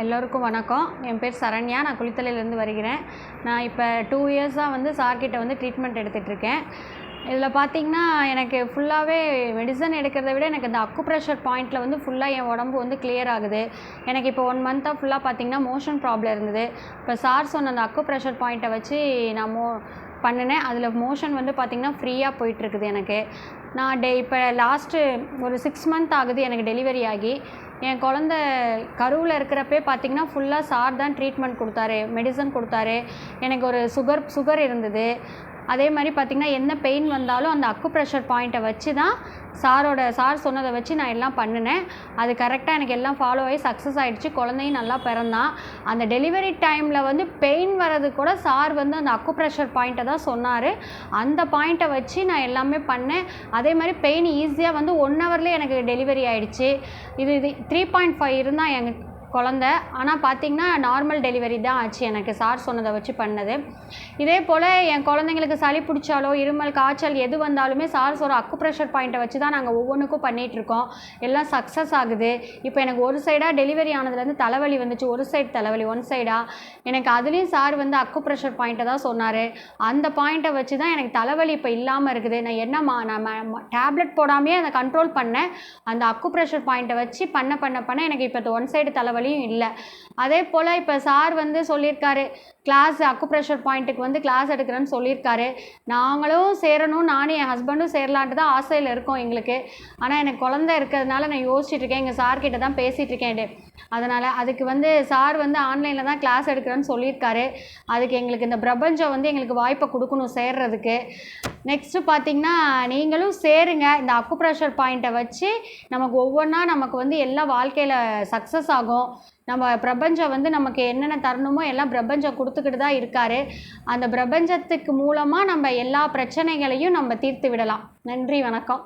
எல்லோருக்கும் வணக்கம். என் பேர் சரண்யா. நான் குளித்தலையிலேருந்து வருகிறேன். நான் இப்போ 2 இயர்ஸாக வந்து சார்கிட்ட வந்து ட்ரீட்மெண்ட் எடுத்துகிட்ருக்கேன். இதில் பார்த்திங்கன்னா எனக்கு ஃபுல்லாகவே மெடிசன் எடுக்கிறத விட எனக்கு இந்த அக்குப்ரெஷர் பாயிண்ட்டில் வந்து ஃபுல்லாக என் உடம்பு வந்து கிளியர் ஆகுது. எனக்கு இப்போ 1 மந்த்தாக ஃபுல்லாக பார்த்திங்கன்னா மோஷன் ப்ராப்ளம் இருந்தது. இப்போ சார் சொன்ன அந்த அக்குப்ரெஷர் பாயிண்ட்டை வச்சு நான் பண்ணினேன். அதில் மோஷன் வந்து பார்த்திங்கன்னா ஃப்ரீயாக போயிட்டுருக்குது எனக்கு. நான் இப்போ லாஸ்ட்டு ஒரு 6 மந்த் ஆகுது எனக்கு டெலிவரி ஆகி. என் குழந்த கருவில் இருக்கிறப்பே பார்த்திங்கன்னா ஃபுல்லாக சார் தான் ட்ரீட்மெண்ட் கொடுத்தாரு, மெடிசன் கொடுத்தாரு. எனக்கு ஒரு சுகர் இருந்தது. அதே மாதிரி பார்த்திங்கன்னா என்ன பெயின் வந்தாலும் அந்த அக்குப்ரெஷர் பாயிண்ட்டை வச்சு தான் சார் சொன்னதை வச்சு நான் எல்லாம் பண்ணினேன். அது கரெக்டாக எனக்கு எல்லாம் ஃபாலோ ஆகி சக்ஸஸ் ஆகிடுச்சு. குழந்தையும் நல்லா பிறந்தான். அந்த டெலிவரி டைமில் வந்து பெயின் வர்றது கூட சார் வந்து அந்த அக்குப்ரெஷர் பாயிண்ட்டை தான் சொன்னார். அந்த பாயிண்ட்டை வச்சு நான் எல்லாமே பண்ணேன். அதே மாதிரி பெயின் ஈஸியாக வந்து 1 ஹவர்லேயே எனக்கு டெலிவரி ஆகிடுச்சு. இது 3.5 இருந்தால் எங்கள் குழந்த. ஆனால் பார்த்திங்கன்னா நார்மல் டெலிவரி தான் ஆச்சு எனக்கு சார் சொன்னதை வச்சு பண்ணது. இதே போல் என் குழந்தைங்களுக்கு சளி பிடிச்சாலோ இருமல் காய்ச்சல் எது வந்தாலுமே சார் சொல்கிற அக்குப்ரெஷர் பாயிண்ட்டை வச்சு தான் நாங்கள் ஒவ்வொன்றுக்கும் பண்ணிகிட்ருக்கோம். எல்லாம் சக்ஸஸ் ஆகுது. இப்போ எனக்கு ஒரு சைடாக டெலிவரி ஆனதுலேருந்து தலைவலி வந்துச்சு. ஒரு சைடு தலைவலி, ஒன் சைடாக. எனக்கு அதுலேயும் சார் வந்து அக்குப்ரெஷர் பாயிண்ட்டை தான் சொன்னார். அந்த பாயிண்ட்டை வச்சு தான் எனக்கு தலைவலி இப்போ இல்லாமல் இருக்குது. நான் டேப்லெட் போடாமையே அதை கண்ட்ரோல் பண்ணேன். அந்த அக்குப்ரெஷர் பாயிண்ட்டை வச்சு பண்ண எனக்கு இப்போ ஒன் சைடு தலைவலி இல்லை. அதே போல் இப்போ சார் வந்து சொல்லியிருக்காரு, கிளாஸ் அக்குப்ரெஷர் பாயிண்ட்டுக்கு வந்து கிளாஸ் எடுக்கிறேன்னு சொல்லியிருக்காரு. நாங்களும் சேரணும், நானும் என் ஹஸ்பண்டும் சேரலான்ட்டு தான் ஆசையில் இருக்கோம் எங்களுக்கு. ஆனால் எனக்கு குழந்தை இருக்கிறதுனால நான் யோசிச்சுட்ருக்கேன். எங்கள் சார்கிட்ட தான் பேசிகிட்ருக்கேன். அதனால் அதுக்கு வந்து சார் வந்து ஆன்லைனில் தான் கிளாஸ் எடுக்கிறேன்னு சொல்லியிருக்காரு. அதுக்கு எங்களுக்கு இந்த பிரபஞ்சம் வந்து எங்களுக்கு வாய்ப்பை கொடுக்கணும் சேர்றதுக்கு. நெக்ஸ்ட்டு பார்த்திங்கன்னா நீங்களும் சேருங்க. இந்த அக்குப்ரெஷர் பாயிண்ட்டை வச்சு நமக்கு ஒவ்வொன்றா நமக்கு வந்து எல்லா வாழ்க்கையில் சக்ஸஸ் ஆகும். நம்ம பிரபஞ்சம் வந்து நமக்கு என்னென்ன தரணுமோ எல்லாம் பிரபஞ்சம் கொடுத்துக்கிட்டு தான் இருக்கார். அந்த பிரபஞ்சத்துக்கு மூலமாக நம்ம எல்லா பிரச்சனைகளையும் நம்ம தீர்த்து விடலாம். நன்றி, வணக்கம்.